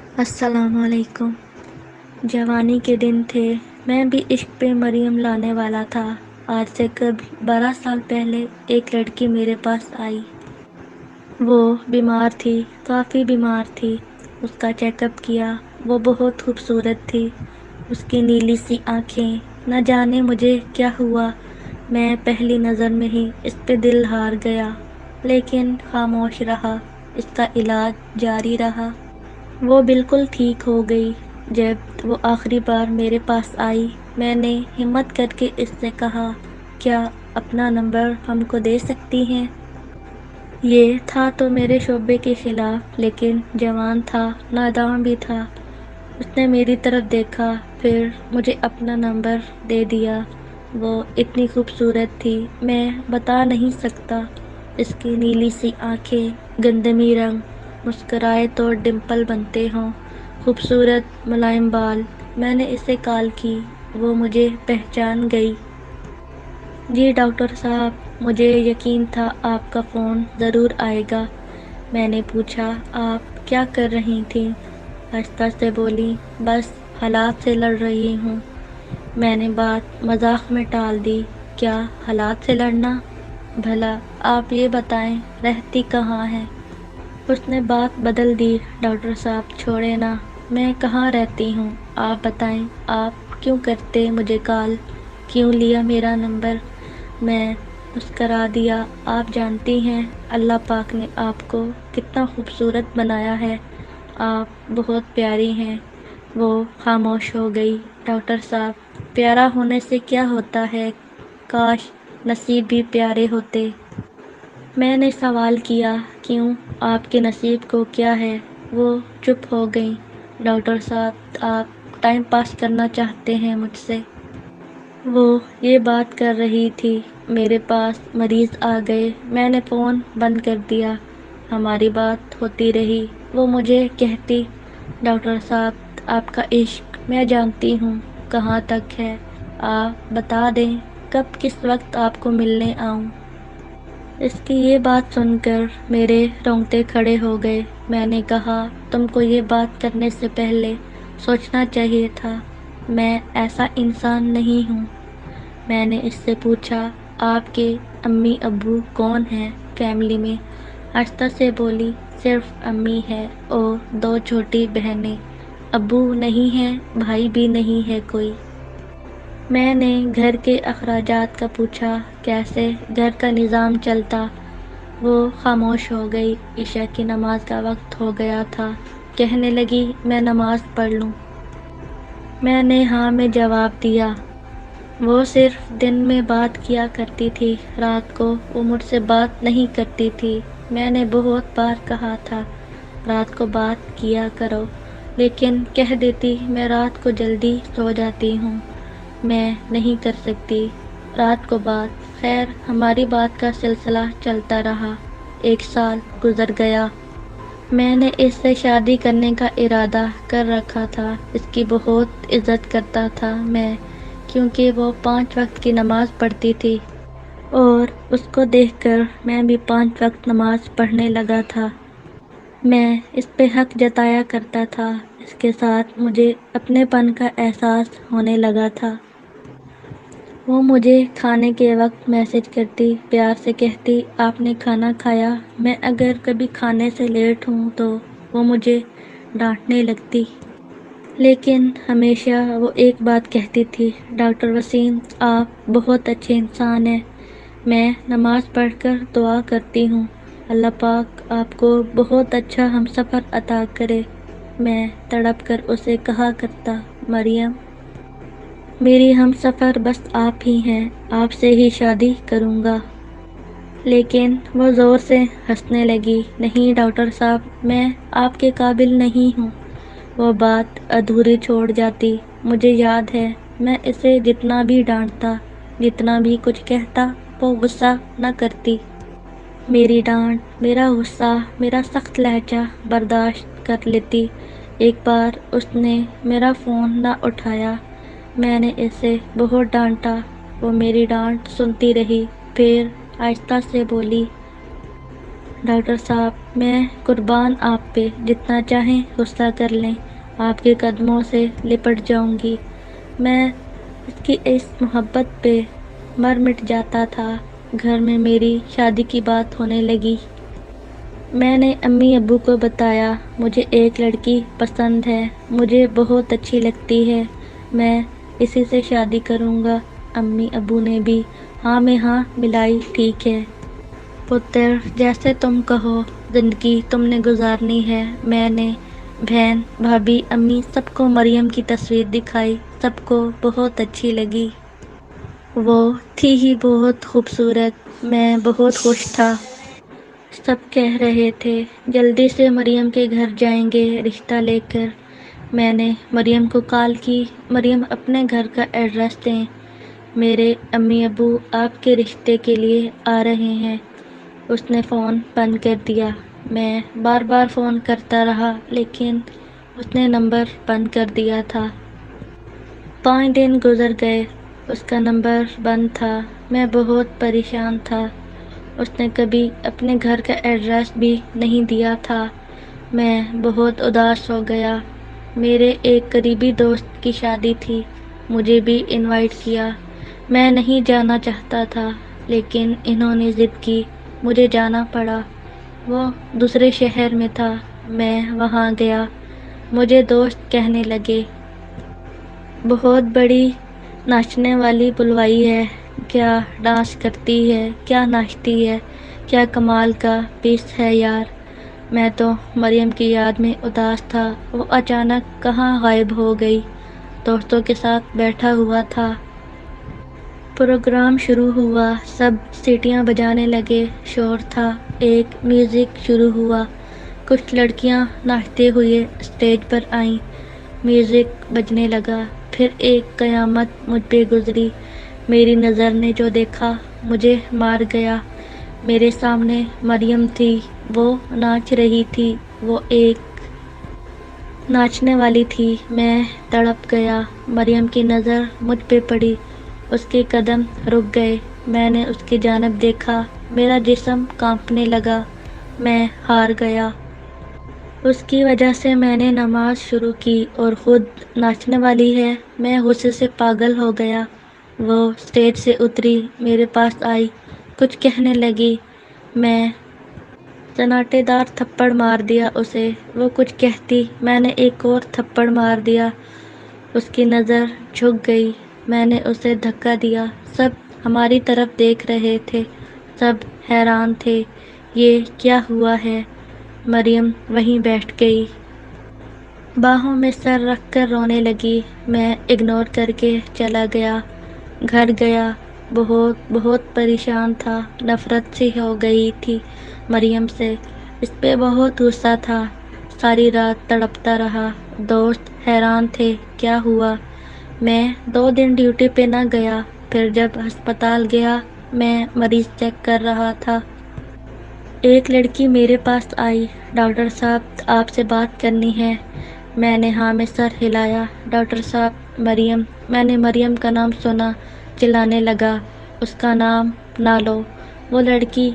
السلام علیکم۔ جوانی کے دن تھے، میں بھی عشق پہ مریم لانے والا تھا۔ آج سے قبل 12 سال پہلے ایک لڑکی میرے پاس آئی۔ وہ بیمار تھی، کافی بیمار تھی۔ اس کا چیک اپ کیا، وہ بہت خوبصورت تھی۔ اس کی نیلی سی آنکھیں، نہ جانے مجھے کیا ہوا، میں پہلی نظر میں ہی اس پہ دل ہار گیا، لیکن خاموش رہا۔ اس کا علاج جاری رہا۔ وہ بالکل ٹھیک ہو گئی۔ جب وہ آخری بار میرے پاس آئی، میں نے ہمت کر کے اس سے کہا، کیا اپنا نمبر ہم کو دے سکتی ہیں؟ یہ تھا تو میرے شعبے کے خلاف، لیکن جوان تھا، ناداں بھی تھا۔ اس نے میری طرف دیکھا، پھر مجھے اپنا نمبر دے دیا۔ وہ اتنی خوبصورت تھی، میں بتا نہیں سکتا۔ اس کی نیلی سی آنکھیں، گندمی رنگ، مسکرائے تو ڈمپل بنتے ہوں، خوبصورت ملائم بال۔ میں نے اسے کال کی، وہ مجھے پہچان گئی۔ جی ڈاکٹر صاحب، مجھے یقین تھا آپ کا فون ضرور آئے گا۔ میں نے پوچھا، آپ کیا کر رہی تھیں؟ آہستہ سے بولی، بس حالات سے لڑ رہی ہوں۔ میں نے بات مذاق میں ٹال دی، کیا حالات سے لڑنا؟ بھلا آپ یہ بتائیں، رہتی کہاں ہیں؟ اس نے بات بدل دی، ڈاکٹر صاحب چھوڑے نا، میں کہاں رہتی ہوں، آپ بتائیں، آپ کیوں کرتے مجھے کال، کیوں لیا میرا نمبر؟ میں مسکرا دیا، آپ جانتی ہیں اللہ پاک نے آپ کو کتنا خوبصورت بنایا ہے، آپ بہت پیاری ہیں۔ وہ خاموش ہو گئی۔ ڈاکٹر صاحب، پیارا ہونے سے کیا ہوتا ہے؟ کاش نصیب بھی پیارے ہوتے۔ میں نے سوال کیا، کیوں، آپ کے نصیب کو کیا ہے؟ وہ چپ ہو گئیں۔ ڈاکٹر صاحب، آپ ٹائم پاس کرنا چاہتے ہیں مجھ سے؟ وہ یہ بات کر رہی تھی، میرے پاس مریض آ گئے، میں نے فون بند کر دیا۔ ہماری بات ہوتی رہی۔ وہ مجھے کہتی، ڈاکٹر صاحب، آپ کا عشق میں جانتی ہوں کہاں تک ہے، آپ بتا دیں کب کس وقت آپ کو ملنے آؤں؟ اس کی یہ بات سن کر میرے رونگٹے کھڑے ہو گئے۔ میں نے کہا، تم کو یہ بات کرنے سے پہلے سوچنا چاہیے تھا، میں ایسا انسان نہیں ہوں۔ میں نے اس سے پوچھا، آپ کے امی ابو کون ہیں فیملی میں؟ آہستہ سے بولی، صرف امی ہے اور 2 چھوٹی بہنیں، ابو نہیں ہیں، بھائی بھی نہیں ہے کوئی۔ میں نے گھر کے اخراجات کا پوچھا، کیسے گھر کا نظام چلتا؟ وہ خاموش ہو گئی۔ عشاء کی نماز کا وقت ہو گیا تھا، کہنے لگی، میں نماز پڑھ لوں؟ میں نے ہاں میں جواب دیا۔ وہ صرف دن میں بات کیا کرتی تھی، رات کو وہ مجھ سے بات نہیں کرتی تھی۔ میں نے بہت بار کہا تھا، رات کو بات کیا کرو، لیکن کہہ دیتی میں رات کو جلدی سو جاتی ہوں، میں نہیں کر سکتی رات کو بات۔ خیر، ہماری بات کا سلسلہ چلتا رہا۔ 1 سال گزر گیا۔ میں نے اس سے شادی کرنے کا ارادہ کر رکھا تھا۔ اس کی بہت عزت کرتا تھا میں، کیونکہ وہ 5 وقت کی نماز پڑھتی تھی، اور اس کو دیکھ کر میں بھی 5 وقت نماز پڑھنے لگا تھا۔ میں اس پہ حق جتایا کرتا تھا، اس کے ساتھ مجھے اپنے پن کا احساس ہونے لگا تھا۔ وہ مجھے کھانے کے وقت میسج کرتی، پیار سے کہتی، آپ نے کھانا کھایا؟ میں اگر کبھی کھانے سے لیٹ ہوں تو وہ مجھے ڈانٹنے لگتی، لیکن ہمیشہ وہ ایک بات کہتی تھی، ڈاکٹر وسیم، آپ بہت اچھے انسان ہیں۔ میں نماز پڑھ کر دعا کرتی ہوں، اللہ پاک آپ کو بہت اچھا ہمسفر عطا کرے۔ میں تڑپ کر اسے کہا کرتا، مریم، میری ہمسفر بس آپ ہی ہیں، آپ سے ہی شادی کروں گا۔ لیکن وہ زور سے ہنسنے لگی، نہیں ڈاکٹر صاحب، میں آپ کے قابل نہیں ہوں۔ وہ بات ادھوری چھوڑ جاتی۔ مجھے یاد ہے، میں اسے جتنا بھی ڈانٹتا، جتنا بھی کچھ کہتا، وہ غصہ نہ کرتی۔ میری ڈانٹ، میرا غصہ، میرا سخت لہجہ برداشت کر لیتی۔ ایک بار اس نے میرا فون نہ اٹھایا، میں نے اسے بہت ڈانٹا، وہ میری ڈانٹ سنتی رہی، پھر آہستہ سے بولی، ڈاکٹر صاحب میں قربان آپ پہ، جتنا چاہیں غصہ کر لیں، آپ کے قدموں سے لپٹ جاؤں گی۔ میں اس کی اس محبت پہ مر مٹ جاتا تھا۔ گھر میں میری شادی کی بات ہونے لگی۔ میں نے امی ابو کو بتایا مجھے ایک لڑکی پسند ہے، مجھے بہت اچھی لگتی ہے، میں اسی سے شادی کروں گا۔ امی ابو نے بھی ہاں میں ہاں ملائی۔ ٹھیک ہے پتر، جیسے تم کہو، زندگی تم نے گزارنی ہے۔ میں نے بہن، بھابھی، امی سب کو مریم کی تصویر دکھائی، سب کو بہت اچھی لگی۔ وہ تھی ہی بہت خوبصورت، میں بہت خوش تھا۔ سب کہہ رہے تھے جلدی سے مریم کے گھر جائیں گے رشتہ لے کر۔ میں نے مریم کو کال کی، مریم اپنے گھر کا ایڈریس دیں، میرے امی ابو آپ کے رشتے کے لیے آ رہے ہیں۔ اس نے فون بند کر دیا۔ میں بار بار فون کرتا رہا لیکن اس نے نمبر بند کر دیا تھا۔ 5 دن گزر گئے، اس کا نمبر بند تھا۔ میں بہت پریشان تھا۔ اس نے کبھی اپنے گھر کا ایڈریس بھی نہیں دیا تھا۔ میں بہت اداس ہو گیا۔ میرے ایک قریبی دوست کی شادی تھی، مجھے بھی انوائٹ کیا۔ میں نہیں جانا چاہتا تھا لیکن انہوں نے ضد کی، مجھے جانا پڑا۔ وہ دوسرے شہر میں تھا، میں وہاں گیا۔ مجھے دوست کہنے لگے بہت بڑی ناچنے والی بلوائی ہے، کیا ڈانس کرتی ہے، کیا ناچتی ہے، کیا کمال کا پیس ہے یار۔ میں تو مریم کی یاد میں اداس تھا، وہ اچانک کہاں غائب ہو گئی۔ دوستوں کے ساتھ بیٹھا ہوا تھا۔ پروگرام شروع ہوا، سب سیٹیاں بجانے لگے، شور تھا۔ ایک میوزک شروع ہوا، کچھ لڑکیاں ناچتے ہوئے اسٹیج پر آئیں، میوزک بجنے لگا۔ پھر ایک قیامت مجھ پہ گزری۔ میری نظر نے جو دیکھا مجھے مار گیا۔ میرے سامنے مریم تھی، وہ ناچ رہی تھی، وہ ایک ناچنے والی تھی۔ میں تڑپ گیا۔ مریم کی نظر مجھ پہ پڑی، اس کے قدم رک گئے۔ میں نے اس کی جانب دیکھا، میرا جسم کانپنے لگا، میں ہار گیا۔ اس کی وجہ سے میں نے نماز شروع کی اور خود ناچنے والی ہے۔ میں غصے سے پاگل ہو گیا۔ وہ اسٹیج سے اتری، میرے پاس آئی، کچھ کہنے لگی۔ میں سناٹے دار تھپڑ مار دیا اسے۔ وہ کچھ کہتی، میں نے ایک اور تھپڑ مار دیا۔ اس کی نظر جھک گئی۔ میں نے اسے دھکا دیا۔ سب ہماری طرف دیکھ رہے تھے، سب حیران تھے، یہ کیا ہوا ہے؟ مریم وہیں بیٹھ گئی، باہوں میں سر رکھ کر رونے لگی۔ میں اگنور کر کے چلا گیا، گھر گیا، بہت بہت پریشان تھا، نفرت سی ہو گئی تھی مریم سے، اس پہ بہت غصہ تھا۔ ساری رات تڑپتا رہا۔ دوست حیران تھے کیا ہوا۔ میں 2 دن ڈیوٹی پہ نہ گیا۔ پھر جب ہسپتال گیا، میں مریض چیک کر رہا تھا۔ ایک لڑکی میرے پاس آئی، ڈاکٹر صاحب آپ سے بات کرنی ہے۔ میں نے ہاں میں سر ہلایا۔ ڈاکٹر صاحب مریم، میں نے مریم کا نام سنا، چلانے لگا اس کا نام نہ لو۔ وہ لڑکی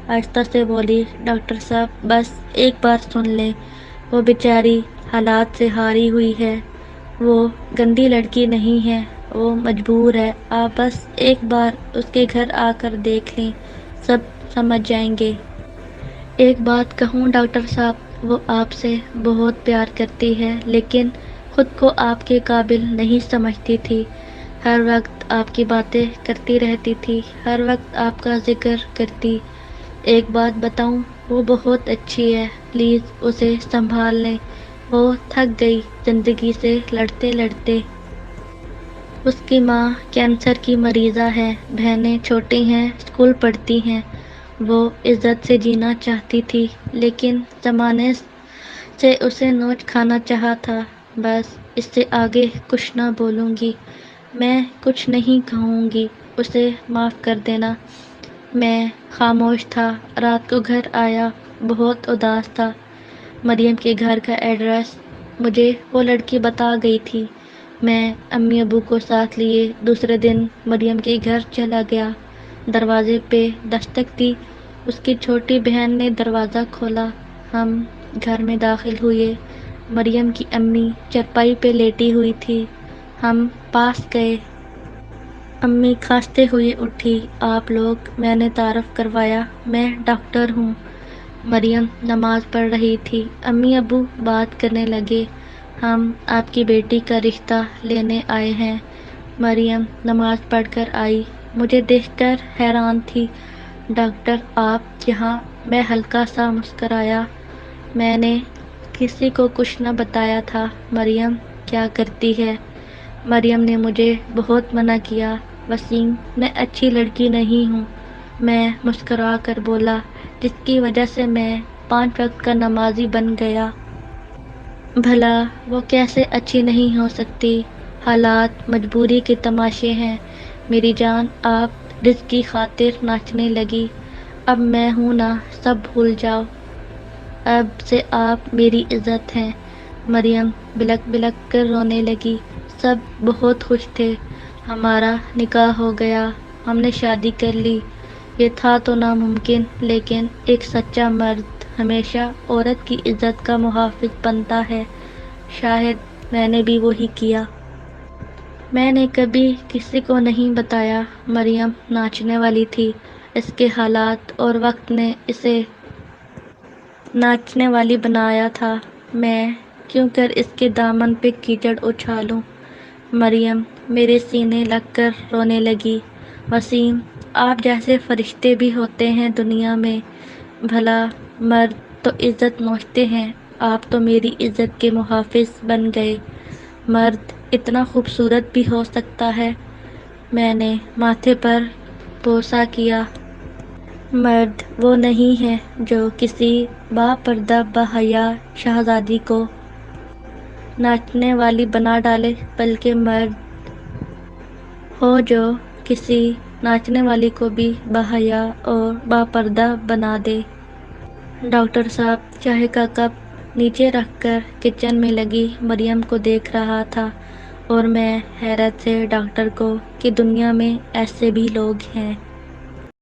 آہستہ سے بولی، ڈاکٹر صاحب بس ایک بات سن لیں، وہ بیچاری حالات سے ہاری ہوئی ہے، وہ گندی لڑکی نہیں ہے، وہ مجبور ہے، آپ بس ایک بار اس کے گھر آ کر دیکھ لیں، سب سمجھ جائیں گے۔ ایک بات کہوں ڈاکٹر صاحب، وہ آپ سے بہت پیار کرتی ہے لیکن خود کو آپ کے قابل نہیں سمجھتی تھی، ہر وقت آپ کی باتیں کرتی رہتی تھی، ہر وقت آپ کا ذکر کرتی۔ ایک بات بتاؤں، وہ بہت اچھی ہے، پلیز اسے سنبھال لیں، وہ تھک گئی زندگی سے لڑتے لڑتے۔ اس کی ماں کینسر کی مریضہ ہے، بہنیں چھوٹی ہیں، اسکول پڑھتی ہیں، وہ عزت سے جینا چاہتی تھی لیکن زمانے سے اسے نوچ کھانا چاہا تھا۔ بس اس سے آگے کچھ نہ بولوں گی، میں کچھ نہیں کہوں گی، اسے معاف کر دینا۔ میں خاموش تھا۔ رات کو گھر آیا، بہت اداس تھا۔ مریم کے گھر کا ایڈریس مجھے وہ لڑکی بتا گئی تھی۔ میں امی ابو کو ساتھ لیے دوسرے دن مریم کے گھر چلا گیا۔ دروازے پہ دستک دی، اس کی چھوٹی بہن نے دروازہ کھولا۔ ہم گھر میں داخل ہوئے۔ مریم کی امی چرپائی پہ لیٹی ہوئی تھی۔ ہم پاس گئے۔ امی کھانستے ہوئے اٹھی۔ آپ لوگ؟ میں نے تعارف کروایا۔ میں ڈاکٹر ہوں۔ مریم نماز پڑھ رہی تھی۔ امی ابو بات کرنے لگے۔ ہم آپ کی بیٹی کا رشتہ لینے آئے ہیں۔ مریم نماز پڑھ کر آئی۔ مجھے دیکھ کر حیران تھی۔ ڈاکٹر آپ یہاں؟ میں ہلکا سا مسکرایا۔ میں نے کسی کو کچھ نہ بتایا تھا۔ مریم کیا کرتی ہے؟ مریم نے مجھے بہت منع کیا۔ وسیم میں اچھی لڑکی نہیں ہوں، میں مسکرا کر بولا، جس کی وجہ سے میں 5 وقت کا نمازی بن گیا۔ بھلا وہ کیسے اچھی نہیں ہو سکتی؟ حالات مجبوری کے تماشے ہیں۔ میری جان، آپ رزق کی خاطر ناچنے لگی۔ اب میں ہوں نا، سب بھول جاؤ۔ اب سے آپ میری عزت ہیں۔ مریم بلک بلک کر رونے لگی۔ سب بہت خوش تھے۔ ہمارا نکاح ہو گیا، ہم نے شادی کر لی۔ یہ تھا تو ناممکن، لیکن ایک سچا مرد ہمیشہ عورت کی عزت کا محافظ بنتا ہے۔ شاید میں نے بھی وہی کیا۔ میں نے کبھی کسی کو نہیں بتایا۔ مریم ناچنے والی تھی۔ اس کے حالات اور وقت نے اسے ناچنے والی بنایا تھا۔ میں کیوں کر اس کے دامن پہ کیچڑ اچھالوں؟ مریم میرے سینے لگ کر رونے لگی۔ وسیم، آپ جیسے فرشتے بھی ہوتے ہیں دنیا میں۔ بھلا مرد تو عزت نوچتے ہیں، آپ تو میری عزت کے محافظ بن گئے۔ مرد اتنا خوبصورت بھی ہو سکتا ہے؟ میں نے ماتھے پر بوسہ کیا۔ مرد وہ نہیں ہے جو کسی باپردہ باحیا شہزادی کو ناچنے والی بنا ڈالے، بلکہ مرد ہو جو کسی ناچنے والی کو بھی باحیا اور باپردہ بنا دے۔ ڈاکٹر صاحب چائے کا کپ نیچے رکھ کر کچن میں لگی مریم کو دیکھ رہا تھا، اور میں حیرت سے ڈاکٹر کو کہ دنیا میں ایسے بھی لوگ ہیں۔